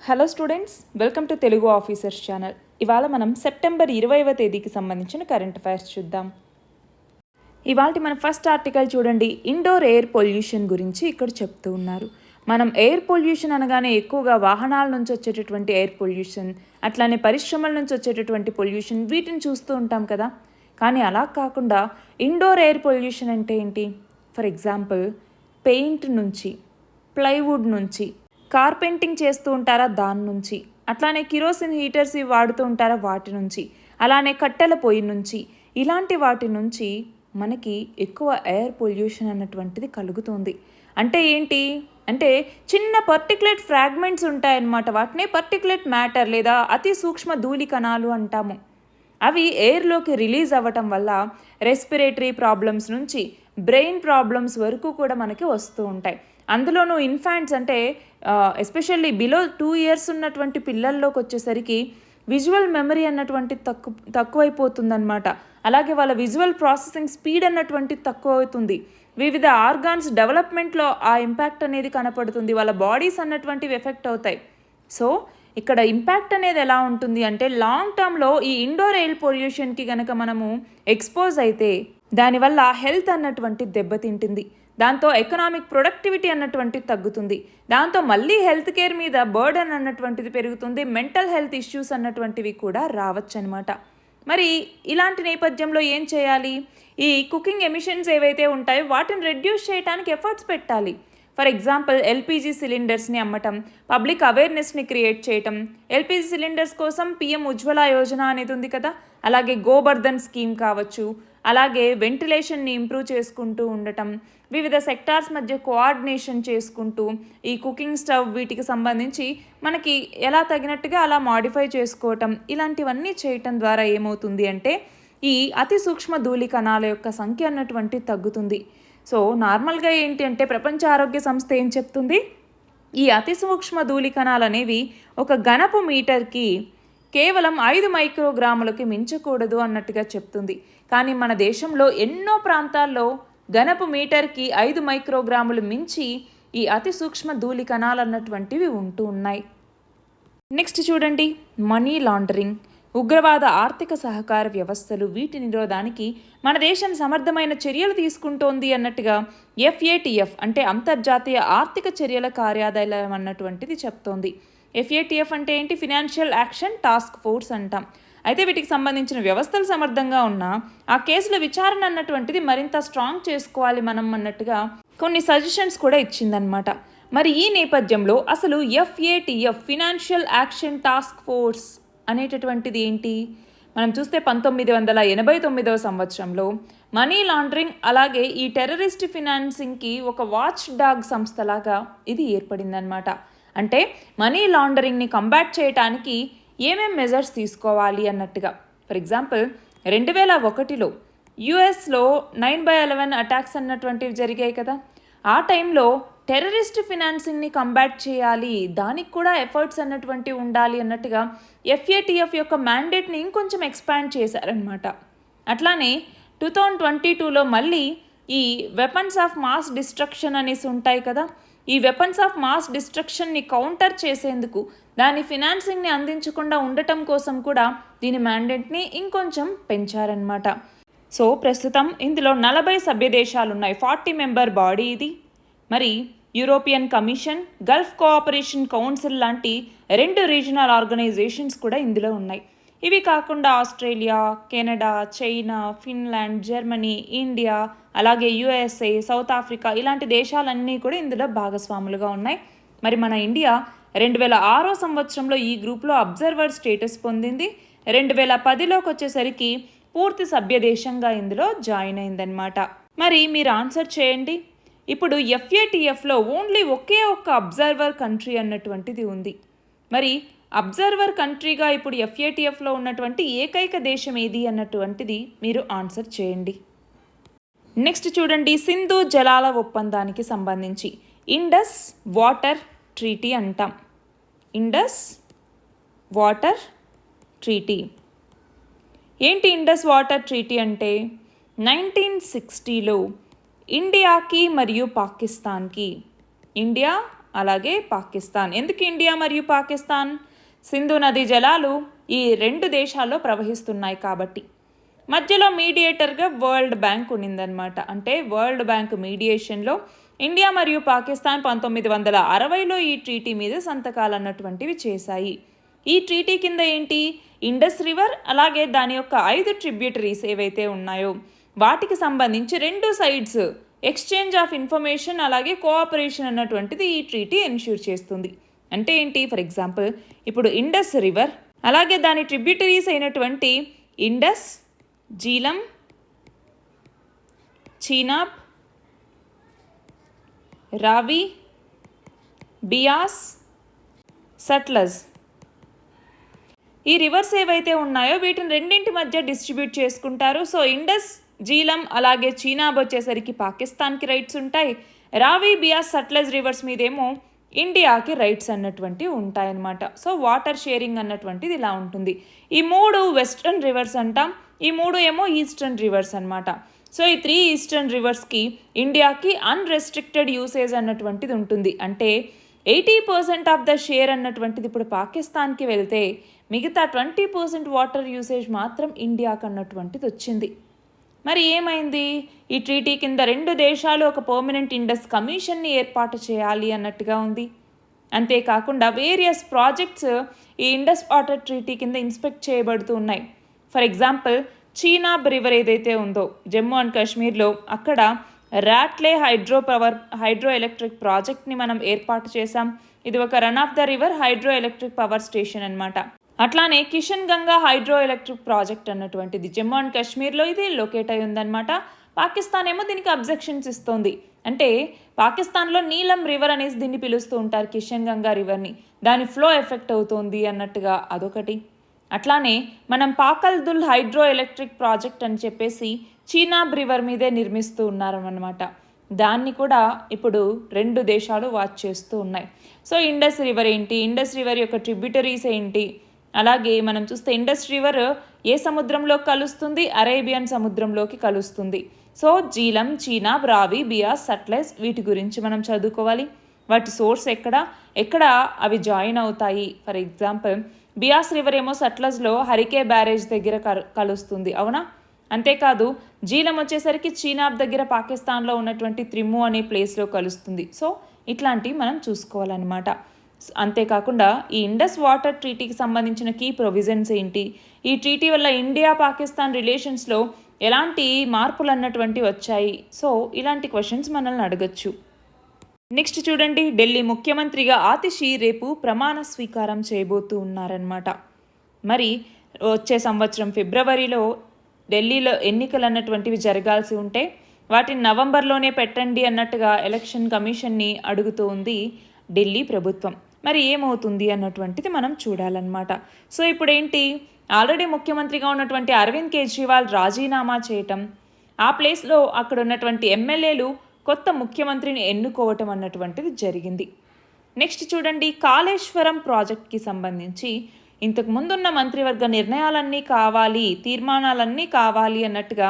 Hello students, welcome to Telugu officers channel. ఇవాళ మనం September 20వ తేదీకి సంబంధించిన కరెంట్ అఫైర్స్ చూద్దాం. ఇవాళ మన ఫస్ట్ ఆర్టికల్ చూడండి. ఇండోర్ ఎయిర్ పొల్యూషన్ గురించి ఇక్కడ చెప్తూ ఉన్నారు. మనం ఎయిర్ పొల్యూషన్ అనగానే ఎక్కువగా వాహనాల నుంచి వచ్చేటటువంటి ఎయిర్ పొల్యూషన్, అట్లానే పరిశ్రమల నుంచి వచ్చేటటువంటి పొల్యూషన్, వీటిని చూస్తూ ఉంటాం కదా. కానీ అలా కాకుండా ఇండోర్ ఎయిర్ పొల్యూషన్ అంటే ఏంటి? ఫర్ ఎగ్జాంపుల్, పెయింట్ నుంచి, ప్లైవుడ్ నుంచి, కార్పెంటింగ్ చేస్తూ ఉంటారా దాని నుంచి, అట్లానే కిరోసిన్ హీటర్స్ ఇవి వాడుతూ ఉంటారా వాటి నుంచి, అలానే కట్టెల పొయ్యి నుంచి, ఇలాంటి వాటి నుంచి మనకి ఎక్కువ ఎయిర్ పొల్యూషన్ అన్నటువంటిది కలుగుతుంది. అంటే ఏంటి అంటే చిన్న పర్టికులేట్ ఫ్రాగ్మెంట్స్ ఉంటాయన్నమాట. వాటినే పర్టికులేట్ మ్యాటర్ లేదా అతి సూక్ష్మ ధూళి కణాలు అంటాము. అవి ఎయిర్లోకి రిలీజ్ అవ్వటం వల్ల రెస్పిరేటరీ ప్రాబ్లమ్స్ నుంచి బ్రెయిన్ ప్రాబ్లమ్స్ వరకు కూడా మనకి వస్తూ ఉంటాయి. అందులోనూ ఇన్ఫాంట్స్ అంటే ఎస్పెషల్లీ బిలో 2 years ఉన్నటువంటి పిల్లల్లోకి వచ్చేసరికి విజువల్ మెమరీ అన్నటువంటి తక్కువైపోతుందన్నమాట. అలాగే వాళ్ళ విజువల్ ప్రాసెసింగ్ స్పీడ్ అన్నటువంటి తక్కువ అవుతుంది. వివిధ ఆర్గాన్స్ డెవలప్మెంట్లో ఆ ఇంపాక్ట్ అనేది కనపడుతుంది. వాళ్ళ బాడీస్ అన్నటువంటివి ఎఫెక్ట్ అవుతాయి. సో ఇక్కడ ఇంపాక్ట్ అనేది ఎలా ఉంటుంది అంటే లాంగ్ టర్మ్లో ఈ ఇండోర్ ఎయిర్ పొల్యూషన్కి కనుక మనము ఎక్స్పోజ్ అయితే దానివల్ల హెల్త్ అన్నటువంటి దెబ్బతింటుంది. దాంతో ఎకనామిక్ ప్రొడక్టివిటీ అన్నటువంటిది తగ్గుతుంది. దాంతో మళ్ళీ హెల్త్ కేర్ మీద బర్డన్ అన్నటువంటిది పెరుగుతుంది. మెంటల్ హెల్త్ ఇష్యూస్ అన్నటువంటివి కూడా రావచ్చు అనమాట. మరి ఇలాంటి నేపథ్యంలో ఏం చేయాలి? ఈ కుకింగ్ ఎమిషన్స్ ఏవైతే ఉంటాయో వాటిని రెడ్యూస్ చేయడానికి ఎఫర్ట్స్ పెట్టాలి. ఫర్ ఎగ్జాంపుల్, ఎల్పిజి సిలిండర్స్ని అమ్మటం, పబ్లిక్ అవేర్నెస్ని క్రియేట్ చేయటం. ఎల్పిజి సిలిండర్స్ కోసం పిఎం ఉజ్వల యోజన అనేది ఉంది కదా, అలాగే గోబర్ధన్ స్కీమ్ కావచ్చు, అలాగే వెంటిలేషన్ని ఇంప్రూవ్ చేసుకుంటూ ఉండటం, వివిధ సెక్టార్స్ మధ్య కోఆర్డినేషన్ చేసుకుంటూ ఈ కుకింగ్ స్టవ్ వీటికి సంబంధించి మనకి ఎలా తగినట్టుగా అలా మాడిఫై చేసుకోవటం, ఇలాంటివన్నీ చేయటం ద్వారా ఏమవుతుంది అంటే ఈ అతి సూక్ష్మ ధూళి కణాల యొక్క సంఖ్య అన్నటువంటి తగ్గుతుంది. సో నార్మల్గా ఏంటి అంటే ప్రపంచ ఆరోగ్య సంస్థ ఏం చెప్తుంది? ఈ అతి సూక్ష్మ ధూళి కణాలు అనేవి ఒక ఘనపు మీటర్కి కేవలం 5 మైక్రోగ్రాములకి మించకూడదు అన్నట్టుగా చెప్తుంది. కానీ మన దేశంలో ఎన్నో ప్రాంతాల్లో ఘనపు మీటర్కి 5 మైక్రోగ్రాములు మించి ఈ అతి సూక్ష్మ ధూళి కణాలు అన్నటువంటివి ఉంటూ ఉన్నాయి. నెక్స్ట్ చూడండి, మనీ లాండరింగ్, ఉగ్రవాద ఆర్థిక సహకార వ్యవస్థలు, వీటి నిరోధానికి మన దేశం సమర్థమైన చర్యలు తీసుకుంటోంది అన్నట్టుగా FATF అంటే అంతర్జాతీయ ఆర్థిక చర్యల కార్యాలయం అన్నటువంటిది చెప్తోంది. FATF అంటే ఏంటి? ఫినాన్షియల్ యాక్షన్ టాస్క్ ఫోర్స్ అంటాం. అయితే వీటికి సంబంధించిన వ్యవస్థలు సమర్థంగా ఉన్నా ఆ కేసుల విచారణ అన్నటువంటిది మరింత స్ట్రాంగ్ చేసుకోవాలి మనం అన్నట్టుగా కొన్ని సజెషన్స్ కూడా ఇచ్చిందనమాట. మరి ఈ నేపథ్యంలో అసలు FATF financial action task force అనేటటువంటిది ఏంటి? మనం చూస్తే 1989వ సంవత్సరంలో మనీ లాండరింగ్ అలాగే ఈ టెర్రరిస్ట్ ఫినాన్సింగ్కి ఒక వాచ్ డాగ్ సంస్థలాగా ఇది ఏర్పడిందనమాట. అంటే మనీ లాండరింగ్ని కంబాట్ చేయడానికి ఏమేం మెజర్స్ తీసుకోవాలి అన్నట్టుగా. ఫర్ ఎగ్జాంపుల్, 2001లో యుఎస్లో 9/11 అటాక్స్ అన్నటువంటివి జరిగాయి కదా. ఆ టైంలో టెర్రరిస్ట్ ఫినాన్సింగ్ని కంబాట్ చేయాలి, దానికి కూడా ఎఫర్ట్స్ అన్నటువంటివి ఉండాలి అన్నట్టుగా FATF యొక్క మ్యాండేట్ని ఇంకొంచెం ఎక్స్పాండ్ చేశారనమాట. అట్లానే 2022లో మళ్ళీ ఈ వెపన్స్ ఆఫ్ మాస్ డిస్ట్రక్షన్ అనేసి ఉంటాయి కదా. ఈ వెపన్స్ ఆఫ్ మాస్ డిస్ట్రక్షన్ని కౌంటర్ చేసేందుకు దాని ఫినాన్సింగ్ని అందించకుండా ఉండటం కోసం కూడా దీని మ్యాండేట్ని ఇంకొంచెం పెంచారనమాట. సో ప్రస్తుతం ఇందులో 40 సభ్య దేశాలు ఉన్నాయి. 40 మెంబర్ బాడీ ఇది. మరి European commission, Gulf cooperation council లాంటి 2 రీజనల్ ఆర్గనైజేషన్స్ కూడా ఇందులో ఉన్నాయి. ఇవి కాకుండా Australia, Canada, China, Finland, Germany, India, అలాగే USA, సౌత్ ఆఫ్రికా, ఇలాంటి దేశాలన్నీ కూడా ఇందులో భాగస్వాములుగా ఉన్నాయి. మరి మన ఇండియా 2006 సంవత్సరంలో ఈ గ్రూప్లో అబ్జర్వర్ స్టేటస్ పొందింది. 2010లోకి వచ్చేసరికి పూర్తి సభ్య దేశంగా ఇందులో జాయిన్ అయిందనమాట. మరి మీరు ఆన్సర్ చేయండి. ఇప్పుడు FATFలో ఓన్లీ ఒకే ఒక్క అబ్జర్వర్ కంట్రీ అన్నటువంటిది ఉంది. మరి అబ్జర్వర్ కంట్రీగా ఇప్పుడు FATFలో ఉన్నటువంటి ఏకైక దేశం ఏది అన్నటువంటిది మీరు ఆన్సర్ చేయండి. నెక్స్ట్ చూడండి, సింధు జలాల ఒప్పందానికి సంబంధించి ఇండస్ వాటర్ ట్రీటీ అంటాం. ఇండస్ వాటర్ ట్రీటీ ఏంటి? ఇండస్ వాటర్ ట్రీటీ అంటే 1960లో ఇండియాకి మరియు పాకిస్తాన్కి, ఇండియా అలాగే పాకిస్తాన్. ఎందుకు ఇండియా మరియు పాకిస్తాన్? సింధు నదీ జలాలు ఈ రెండు దేశాల్లో ప్రవహిస్తున్నాయి కాబట్టి. మధ్యలో మీడియేటర్గా వరల్డ్ బ్యాంక్ ఉండిందనమాట. అంటే వరల్డ్ బ్యాంక్ మీడియేషన్లో ఇండియా మరియు పాకిస్తాన్ 1960లో ఈ ట్రీటీ మీద సంతకాలు అన్నటువంటివి చేశాయి. ఈ ట్రీటీ కింద ఏంటి, ఇండస్ రివర్ అలాగే దాని యొక్క 5 ట్రిబ్యూటరీస్ ఏవైతే ఉన్నాయో వాటికి సంబంధించి రెండు సైడ్స్ ఎక్స్చేంజ్ ఆఫ్ ఇన్ఫర్మేషన్ అలాగే కోఆపరేషన్ అన్నటువంటిది ఈ ట్రీటీ ఎన్ష్యూర్ చేస్తుంది. అంటే ఏంటి, ఫర్ ఎగ్జాంపుల్ ఇప్పుడు ఇండస్ రివర్ అలాగే దాని ట్రిబ్యూటరీస్ అయినటువంటి ఇండస్, జీలం, చీనాబ్, రావి, బియాస్, సట్లజ్ ఈ రివర్స్ ఏవైతే ఉన్నాయో వీటిని రెండింటి మధ్య డిస్ట్రిబ్యూట్ చేసుకుంటారు. సో ఇండస్, జీలం అలాగే చీనాబ్ వచ్చేసరికి పాకిస్తాన్కి రైట్స్ ఉంటాయి. రావి, బియాస్, సట్లెజ్ రివర్స్ మీదేమో ఇండియాకి రైట్స్ అన్నటువంటివి ఉంటాయన్నమాట. సో వాటర్ షేరింగ్ అన్నటువంటిది ఇలా ఉంటుంది. ఈ 3 వెస్ట్రన్ రివర్స్ అంటాం, ఈ 3 ఏమో ఈస్టర్న్ రివర్స్ అనమాట. సో ఈ 3 ఈస్టర్న్ రివర్స్కి ఇండియాకి అన్రెస్ట్రిక్టెడ్ యూసేజ్ అన్నటువంటిది ఉంటుంది. అంటే 80% ఆఫ్ ద షేర్ అన్నటువంటిది ఇప్పుడు పాకిస్తాన్కి వెళ్తే మిగతా 20% వాటర్ యూసేజ్ మాత్రం ఇండియాకి అన్నటువంటిది వచ్చింది. మరి ఏమైంది, ఈ ట్రీటీ కింద రెండు దేశాలు ఒక పర్మనెంట్ ఇండస్ కమిషన్ని ఏర్పాటు చేయాలి అన్నట్టుగా ఉంది. అంతేకాకుండా వేరియస్ ప్రాజెక్ట్స్ ఈ ఇండస్ వాటర్ ట్రీటీ కింద ఇన్స్పెక్ట్ చేయబడుతూ ఉన్నాయి. ఫర్ ఎగ్జాంపుల్ చీనాబ్ రివర్ ఏదైతే ఉందో జమ్మూ అండ్ కాశ్మీర్లో, అక్కడ రాట్లే హైడ్రో ఎలక్ట్రిక్ ప్రాజెక్ట్ని మనం ఏర్పాటు చేశాం. ఇది ఒక run of the river hydro electric power station అనమాట. అట్లానే Kishan Ganga hydro electric project అన్నటువంటిది జమ్మూ అండ్ కాశ్మీర్లో ఇది లొకేట్ అయి ఉందన్నమాట. పాకిస్తాన్ ఏమో దీనికి అబ్జెక్షన్స్ ఇస్తోంది. అంటే పాకిస్తాన్లో నీలం రివర్ అనేసి దీన్ని పిలుస్తూ ఉంటారు, కిషన్ గంగా రివర్ని, దాని ఫ్లో ఎఫెక్ట్ అవుతోంది అన్నట్టుగా అదొకటి. అట్లానే మనం పాకల్దుల్ హైడ్రో ఎలక్ట్రిక్ ప్రాజెక్ట్ అని చెప్పేసి చీనాబ్ రివర్ మీదే నిర్మిస్తూ ఉన్నారన్నమాట. దాన్ని కూడా ఇప్పుడు రెండు దేశాలు వాచ్ చేస్తూ ఉన్నాయి. సో ఇండస్ రివర్ ఏంటి, ఇండస్ రివర్ యొక్క ట్రిబ్యూటరీస్ ఏంటి, అలాగే మనం చూస్తే ఇండస్ రివర్ ఏ సముద్రంలో కలుస్తుంది, అరేబియన్ సముద్రంలోకి కలుస్తుంది. సో జీలం, చీనాబ్, రావి, బియాస్, సట్లెజ్ వీటి గురించి మనం చదువుకోవాలి. వాటి సోర్స్ ఎక్కడ అవి జాయిన్ అవుతాయి. ఫర్ ఎగ్జాంపుల్ బియాస్ రివర్ ఏమో సట్లెజ్లో హరికే బ్యారేజ్ దగ్గర కలుస్తుంది, అవునా. అంతేకాదు జీలం వచ్చేసరికి చీనాబ్ దగ్గర పాకిస్తాన్లో ఉన్నటువంటి త్రిమ్ము అనే ప్లేస్లో కలుస్తుంది. సో ఇట్లాంటివి మనం చూసుకోవాలన్నమాట. అంతేకాకుండా ఈ ఇండస్ వాటర్ ట్రీటీకి సంబంధించిన కీ ప్రొవిజన్స్ ఏంటి, ఈ ట్రీటీ వల్ల ఇండియా పాకిస్తాన్ రిలేషన్స్లో ఎలాంటి మార్పులు అన్నటువంటి వచ్చాయి. సో ఇలాంటి క్వశ్చన్స్ మనల్ని అడగచ్చు. నెక్స్ట్ చూడండి, ఢిల్లీ ముఖ్యమంత్రిగా ఆతిషి రేపు ప్రమాణ స్వీకారం చేయబోతూ ఉన్నారన్నమాట. మరి వచ్చే సంవత్సరం ఫిబ్రవరిలో ఢిల్లీలో ఎన్నికలు అన్నటువంటివి జరగాల్సి ఉంటే వాటిని నవంబర్లోనే పెట్టండి అన్నట్టుగా ఎలక్షన్ కమిషన్ని అడుగుతూ ఉంది ఢిల్లీ ప్రభుత్వం. మరి ఏమవుతుంది అన్నటువంటిది మనం చూడాలన్నమాట. సో ఇప్పుడు ఏంటి, ఆల్రెడీ ముఖ్యమంత్రిగా ఉన్నటువంటి అరవింద్ కేజ్రీవాల్ రాజీనామా చేయటం, ఆ ప్లేస్లో అక్కడ ఉన్నటువంటి ఎమ్మెల్యేలు కొత్త ముఖ్యమంత్రిని ఎన్నుకోవటం అన్నటువంటిది జరిగింది. నెక్స్ట్ చూడండి, కాళేశ్వరం ప్రాజెక్ట్కి సంబంధించి ఇంతకు ముందున్న మంత్రివర్గ నిర్ణయాలన్నీ కావాలి, తీర్మానాలన్నీ కావాలి అన్నట్టుగా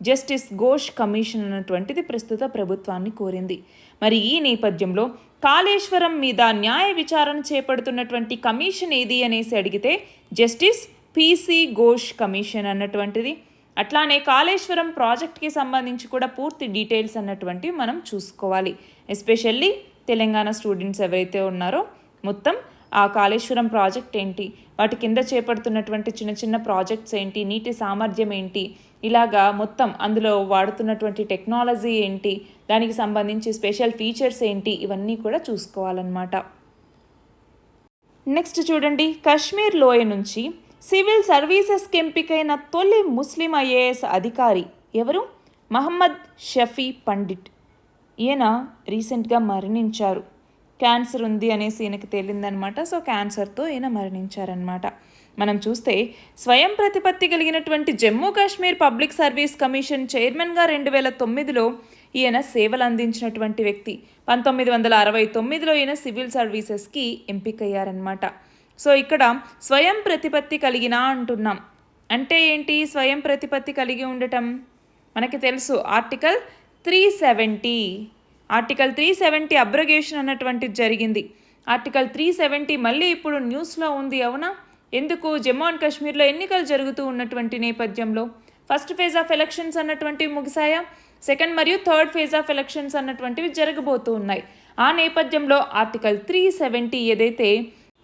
జస్టిస్ ఘోష్ కమిషన్ అన్నటువంటిది ప్రస్తుత ప్రభుత్వాన్ని కోరింది. మరి ఈ నేపథ్యంలో కాళేశ్వరం మీద న్యాయ విచారణ చేపడుతున్నటువంటి కమిషన్ ఏది అనేసి అడిగితే జస్టిస్ పిసి ఘోష్ కమిషన్ అన్నటువంటిది. అట్లానే కాళేశ్వరం ప్రాజెక్ట్కి సంబంధించి కూడా పూర్తి డీటెయిల్స్ అన్నటువంటివి మనం చూసుకోవాలి. ఎస్పెషల్లీ తెలంగాణ స్టూడెంట్స్ ఎవరైతే ఉన్నారో మొత్తం ఆ కాళేశ్వరం ప్రాజెక్ట్ ఏంటి, వాటి కింద చేపడుతున్నటువంటి చిన్న చిన్న ప్రాజెక్ట్స్ ఏంటి, నీటి సామర్థ్యం ఏంటి, ఇలాగా మొత్తం అందులో వాడుతున్నటువంటి టెక్నాలజీ ఏంటి, దానికి సంబంధించి స్పెషల్ ఫీచర్స్ ఏంటి, ఇవన్నీ కూడా చూసుకోవాలన్నమాట. నెక్స్ట్ చూడండి, కాశ్మీర్ లోయ నుంచి సివిల్ సర్వీసెస్కి ఎంపికైన తొలి ముస్లిం ఐఏఎస్ అధికారి ఎవరు? మహమ్మద్ షఫీ పండిట్. ఈయన రీసెంట్గా మరణించారు. క్యాన్సర్ ఉంది అనేసి ఈయనకి తేలిందనమాట. సో క్యాన్సర్తో ఈయన మరణించారనమాట. మనం చూస్తే స్వయం ప్రతిపత్తి కలిగినటువంటి Jammu Kashmir public service commission చైర్మన్గా 2009లో ఈయన సేవలు అందించినటువంటి వ్యక్తి. 1969లో ఈయన సివిల్ సర్వీసెస్కి ఎంపికయ్యారనమాట. సో ఇక్కడ స్వయం ప్రతిపత్తి కలిగిన అంటున్నాం. అంటే ఏంటి స్వయం ప్రతిపత్తి కలిగి ఉండటం? మనకి తెలుసు ఆర్టికల్ 370 ఆర్టికల్ 370 అబ్రగేషన్ అన్నటువంటిది జరిగింది. ఆర్టికల్ 370 మళ్ళీ ఇప్పుడు న్యూస్లో ఉంది, అవునా? ఎందుకు? జమ్మూ అండ్ కాశ్మీర్లో ఎన్నికలు జరుగుతూ ఉన్నటువంటి నేపథ్యంలో ఫస్ట్ ఫేజ్ ఆఫ్ ఎలక్షన్స్ అన్నటువంటివి ముగిసాయా, సెకండ్ మరియు థర్డ్ ఫేజ్ ఆఫ్ ఎలక్షన్స్ అన్నటువంటివి జరగబోతూ ఉన్నాయి. ఆ నేపథ్యంలో ఆర్టికల్ 370 ఏదైతే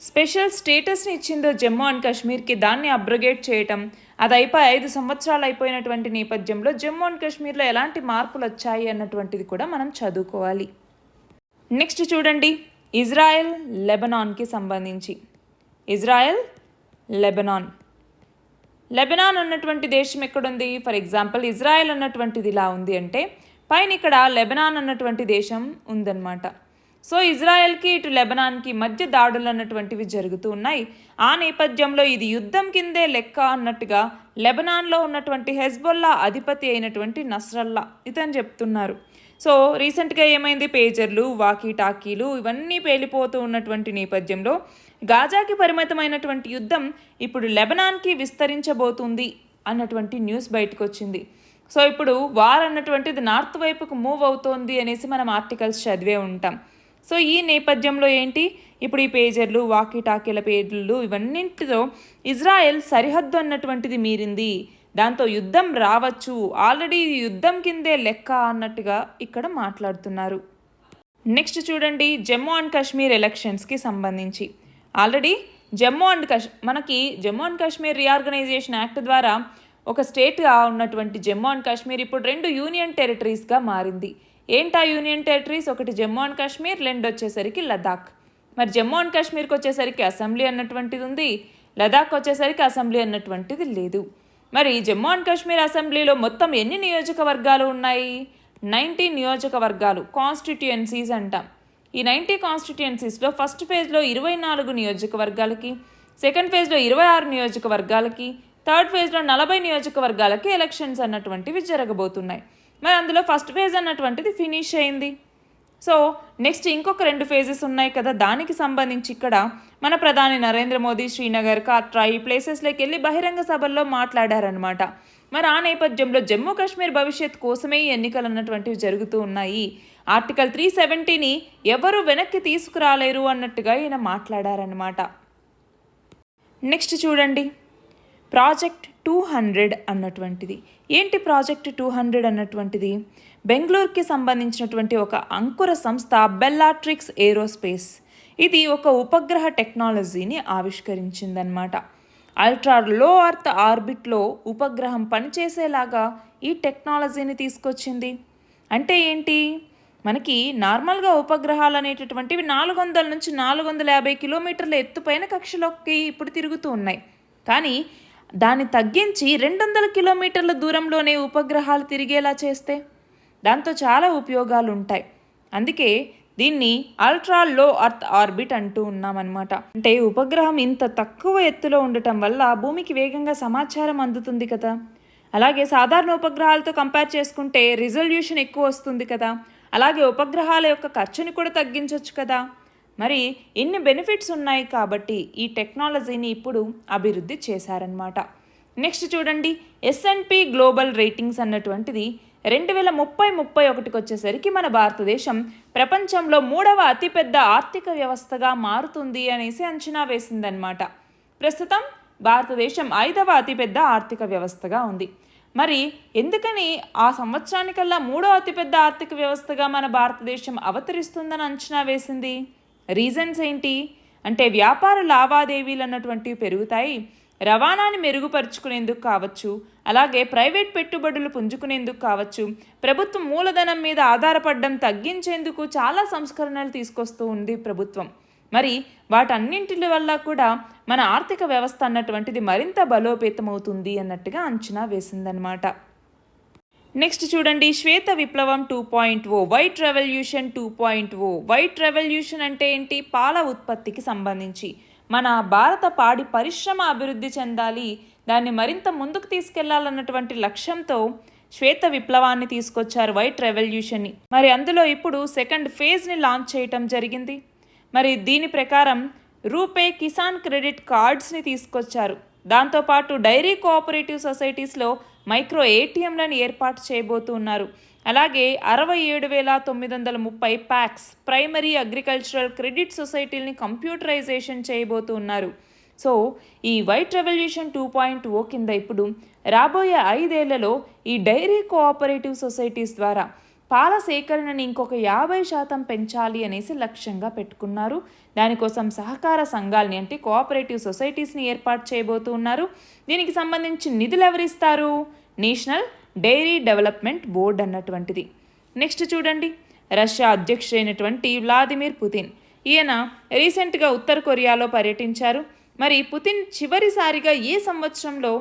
స్పెషల్ స్టేటస్ని ఇచ్చిందో జమ్మూ అండ్ కాశ్మీర్కి, దాన్ని అబ్రగేట్ చేయటం, అది అయిపోయి 5 సంవత్సరాలు అయిపోయినటువంటి నేపథ్యంలో జమ్మూ అండ్ కాశ్మీర్లో ఎలాంటి మార్పులు వచ్చాయి అన్నటువంటిది కూడా మనం చదువుకోవాలి. నెక్స్ట్ చూడండి, ఇజ్రాయెల్ లెబనాన్కి సంబంధించి. ఇజ్రాయెల్ లెబనాన్ అన్నటువంటి దేశం ఎక్కడుంది? ఫర్ ఎగ్జాంపుల్ ఇజ్రాయెల్ అన్నటువంటిది ఇలా ఉంది అంటే పైన ఇక్కడ లెబనాన్ అన్నటువంటి దేశం ఉందన్నమాట. సో ఇజ్రాయెల్కి ఇటు లెబనాన్కి మధ్య దాడులు అన్నటువంటివి జరుగుతూ ఉన్నాయి. ఆ నేపథ్యంలో ఇది యుద్ధం కిందే లెక్క అన్నట్టుగా లెబనాన్లో ఉన్నటువంటి హెజ్బొల్లా అధిపతి అయినటువంటి నస్రల్లా ఇతను చెప్తున్నారు. సో రీసెంట్గా ఏమైంది? పేజర్లు, వాకీ టాకీలు ఇవన్నీ పేలిపోతూ ఉన్నటువంటి నేపథ్యంలో గాజాకి పరిమితమైనటువంటి యుద్ధం ఇప్పుడు లెబనాన్కి విస్తరించబోతుంది అన్నటువంటి న్యూస్ బయటకు వచ్చింది. సో ఇప్పుడు వార్ అన్నటువంటిది నార్త్ వైపుకు మూవ్ అవుతోంది అనేసి మనం ఆర్టికల్స్ చదివే ఉంటాం. సో ఈ నేపథ్యంలో ఏంటి, ఇప్పుడు ఈ పేజర్లు, వాకీ టాకీల పేర్లు ఇవన్నింటితో ఇజ్రాయెల్ సరిహద్దు అన్నటువంటిది మీరింది, దాంతో యుద్ధం రావచ్చు, ఆల్రెడీ యుద్ధం కిందే లెక్క అన్నట్టుగా ఇక్కడ మాట్లాడుతున్నారు. నెక్స్ట్ చూడండి, జమ్మూ అండ్ కాశ్మీర్ ఎలక్షన్స్కి సంబంధించి ఆల్రెడీ మనకి Jammu and Kashmir reorganisation act ద్వారా ఒక స్టేట్గా ఉన్నటువంటి జమ్మూ అండ్ కాశ్మీర్ ఇప్పుడు 2 యూనియన్ టెరిటరీస్గా మారింది. ఏంటా యూనియన్ టెరిటరీస్? ఒకటి జమ్మూ అండ్ కాశ్మీర్, 2 వచ్చేసరికి లదాఖ్. మరి జమ్మూ అండ్ కాశ్మీర్కి వచ్చేసరికి అసెంబ్లీ అన్నటువంటిది ఉంది, లదాఖ్ వచ్చేసరికి అసెంబ్లీ అన్నటువంటిది లేదు. మరి జమ్మూ అండ్ కాశ్మీర్ అసెంబ్లీలో మొత్తం ఎన్ని నియోజకవర్గాలు ఉన్నాయి? 90 నియోజకవర్గాలు, కాన్స్టిట్యుయెన్సీస్ అంటాం. ఈ 90 కాన్స్టిట్యుయెన్సీస్లో ఫస్ట్ ఫేజ్లో 24 నియోజకవర్గాలకి, సెకండ్ ఫేజ్లో 26 నియోజకవర్గాలకి, థర్డ్ ఫేజ్లో 40 నియోజకవర్గాలకి ఎలక్షన్స్ అన్నటువంటివి జరగబోతున్నాయి. మరి అందులో ఫస్ట్ ఫేజ్ అన్నటువంటిది ఫినిష్ అయింది. సో నెక్స్ట్ ఇంకొక 2 ఫేజెస్ ఉన్నాయి కదా, దానికి సంబంధించి ఇక్కడ మన ప్రధాని నరేంద్ర మోదీ శ్రీనగర్, కాట్రా ఈ ప్లేసెస్లోకి వెళ్ళి బహిరంగ సభల్లో మాట్లాడారనమాట. మరి ఆ నేపథ్యంలో జమ్మూ కాశ్మీర్ భవిష్యత్ కోసమే ఈ ఎన్నికలు అన్నటువంటివి జరుగుతూ ఉన్నాయి. ఆర్టికల్ 370ని ఎవరు వెనక్కి తీసుకురాలేరు అన్నట్టుగా ఈయన మాట్లాడారనమాట. నెక్స్ట్ చూడండి, ప్రాజెక్ట్ 200 అన్నటువంటిది ఏంటి? ప్రాజెక్ట్ 200 అన్నటువంటిది బెంగళూరుకి సంబంధించినటువంటి ఒక అంకుర సంస్థ బెల్లాట్రిక్స్ ఏరోస్పేస్. ఇది ఒక ఉపగ్రహ టెక్నాలజీని ఆవిష్కరించిందనమాట. అల్ట్రా లో అర్త్ ఆర్బిట్లో ఉపగ్రహం పనిచేసేలాగా ఈ టెక్నాలజీని తీసుకొచ్చింది. అంటే ఏంటి? మనకి నార్మల్గా ఉపగ్రహాలు అనేటటువంటివి 400 నుంచి 450 కిలోమీటర్ల ఎత్తుపైన కక్షలోకి ఇప్పుడు తిరుగుతూ ఉన్నాయి. కానీ దాన్ని తగ్గించి 200 కిలోమీటర్ల దూరంలోనే ఉపగ్రహాలు తిరిగేలా చేస్తే దాంతో చాలా ఉపయోగాలు ఉంటాయి. అందుకే దీన్ని అల్ట్రా లో అర్త్ ఆర్బిట్ అంటూ ఉన్నామన్నమాట. అంటే ఉపగ్రహం ఇంత తక్కువ ఎత్తులో ఉండటం వల్ల భూమికి వేగంగా సమాచారం అందుతుంది కదా. అలాగే సాధారణ ఉపగ్రహాలతో కంపేర్ చేసుకుంటే రిజల్యూషన్ ఎక్కువ వస్తుంది కదా. అలాగే ఉపగ్రహాల యొక్క ఖర్చుని కూడా తగ్గించవచ్చు కదా. మరి ఇన్ని బెనిఫిట్స్ ఉన్నాయి కాబట్టి ఈ టెక్నాలజీని ఇప్పుడు అభివృద్ధి చేశారనమాట. నెక్స్ట్ చూడండి, S&P గ్లోబల్ రేటింగ్స్ అన్నటువంటిది 2030-31కి వచ్చేసరికి మన భారతదేశం ప్రపంచంలో 3వ అతిపెద్ద ఆర్థిక వ్యవస్థగా మారుతుంది అనేసి అంచనా వేసిందనమాట. ప్రస్తుతం భారతదేశం 5వ అతిపెద్ద ఆర్థిక వ్యవస్థగా ఉంది. మరి ఎందుకని ఆ సంవత్సరానికల్లా 3వ అతిపెద్ద ఆర్థిక వ్యవస్థగా మన భారతదేశం అవతరిస్తుందని అంచనా వేసింది? రీజన్స్ ఏంటి అంటే వ్యాపార లావాదేవీలు అన్నటువంటివి పెరుగుతాయి, రవాణాని మెరుగుపరుచుకునేందుకు కావచ్చు, అలాగే ప్రైవేట్ పెట్టుబడులు పుంజుకునేందుకు కావచ్చు, ప్రభుత్వం మూలధనం మీద ఆధారపడడం తగ్గించేందుకు చాలా సంస్కరణలు తీసుకొస్తూ ఉంది ప్రభుత్వం. మరి వాటన్నింటి వల్ల కూడా మన ఆర్థిక వ్యవస్థ అన్నటువంటిది మరింత బలోపేతమవుతుంది అన్నట్టుగా అంచనా వేసిందనమాట. నెక్స్ట్ చూడండి, శ్వేత విప్లవం 2.0, వైట్ రెవల్యూషన్ 2.0. వైట్ రెవల్యూషన్ అంటే ఏంటి? పాల ఉత్పత్తికి సంబంధించి మన భారత పాడి పరిశ్రమ అభివృద్ధి చెందాలి, దాన్ని మరింత ముందుకు తీసుకెళ్లాలన్నటువంటి లక్ష్యంతో శ్వేత విప్లవాన్ని తీసుకొచ్చారు, వైట్ రెవల్యూషన్ని. మరి అందులో ఇప్పుడు సెకండ్ ఫేజ్ని లాంచ్ చేయటం జరిగింది. మరి దీని ప్రకారం రూపే కిసాన్ క్రెడిట్ కార్డ్స్ని తీసుకొచ్చారు. దాంతోపాటు డైరీ కోఆపరేటివ్ సొసైటీస్లో మైక్రో ఏటీఎంలను ఏర్పాటు చేయబోతున్నారు. అలాగే 67,930 ప్యాక్స్ ప్రైమరీ అగ్రికల్చరల్ క్రెడిట్ సొసైటీలని కంప్యూటరైజేషన్ చేయబోతున్నారు. సో ఈ వైట్ రెవల్యూషన్ 2.0 కింద ఇప్పుడు రాబోయే 5 ఏళ్లలో ఈ డైరీ కోఆపరేటివ్ సొసైటీస్ ద్వారా పాల సేకరణని ఇంకొక 50% పెంచాలి అనేసి లక్ష్యంగా పెట్టుకున్నారు. దానికోసం సహకార సంఘాలని అంటే కోఆపరేటివ్ సొసైటీస్ని ఏర్పాటు చేయబోతున్నారు. దీనికి సంబంధించి నిధులు ఎవరిస్తారు? నేషనల్ డైరీ డెవలప్మెంట్ బోర్డ్ అన్నటువంటిది. నెక్స్ట్ చూడండి, రష్యా అధ్యక్షుడైనటువంటి వ్లాదిమిర్ పుతిన్, ఈయన రీసెంట్గా ఉత్తర కొరియాలో పర్యటించారు. మరి పుతిన్ చివరిసారిగా ఏ సంవత్సరంలో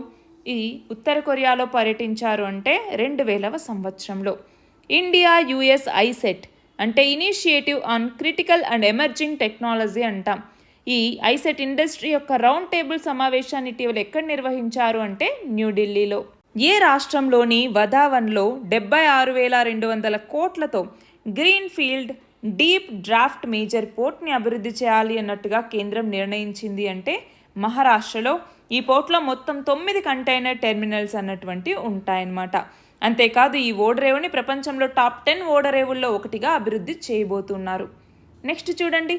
ఈ ఉత్తర కొరియాలో పర్యటించారు అంటే 2000వ సంవత్సరంలో. ఇండియా యుఎస్ ఐసెట్ అంటే initiative on critical and emerging technology అంటాం. ఈ ఐసెట్ ఇండస్ట్రీ యొక్క రౌండ్ టేబుల్ సమావేశాన్ని ఇటీవల ఎక్కడ నిర్వహించారు అంటే న్యూఢిల్లీలో. ఏ రాష్ట్రంలోని వధావన్లో 76,200 కోట్లతో green field deep draft major పోర్ట్ని అభివృద్ధి చేయాలి అన్నట్టుగా కేంద్రం నిర్ణయించింది అంటే మహారాష్ట్రలో. ఈ పోర్ట్లో మొత్తం 9 కంటైనర్ టెర్మినల్స్ అన్నటువంటి ఉంటాయన్నమాట. అంతేకాదు ఈ ఓడరేవుని ప్రపంచంలో టాప్ 10 ఓడరేవుల్లో ఒకటిగా అభివృద్ధి చేయబోతున్నారు. నెక్స్ట్ చూడండి,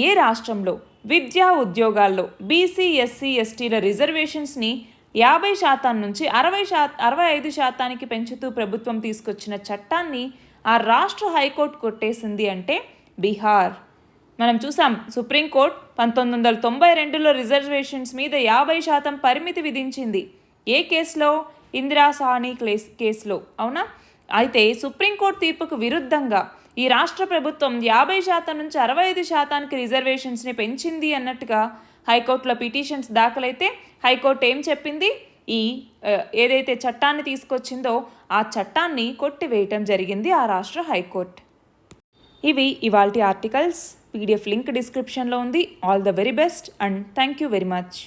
ఏ రాష్ట్రంలో విద్యా ఉద్యోగాల్లో బీసీ ఎస్సీ ఎస్టీల రిజర్వేషన్స్ని 50% నుంచి 65% పెంచుతూ ప్రభుత్వం తీసుకొచ్చిన చట్టాన్ని ఆ రాష్ట్ర హైకోర్టు కొట్టేసింది అంటే బీహార్. మనం చూసాం, సుప్రీంకోర్టు 1992లో రిజర్వేషన్స్ మీద 50% పరిమితి విధించింది. ఏ కేసులో? ఇందిరా సాహ్ని కేసులో, అవునా? అయితే సుప్రీంకోర్టు తీర్పుకు విరుద్ధంగా ఈ రాష్ట్ర ప్రభుత్వం 50% నుంచి 65%కి రిజర్వేషన్స్ని పెంచింది అన్నట్టుగా హైకోర్టులో పిటిషన్స్ దాఖలైతే హైకోర్టు ఏం చెప్పింది? ఈ ఏదైతే చట్టాన్ని తీసుకొచ్చిందో ఆ చట్టాన్ని కొట్టివేయటం జరిగింది ఆ రాష్ట్ర హైకోర్టు. ఇవి ఇవాల్టి ఆర్టికల్స్. PDF లింక్ డిస్క్రిప్షన్లో ఉంది. All the very best and thank you very much.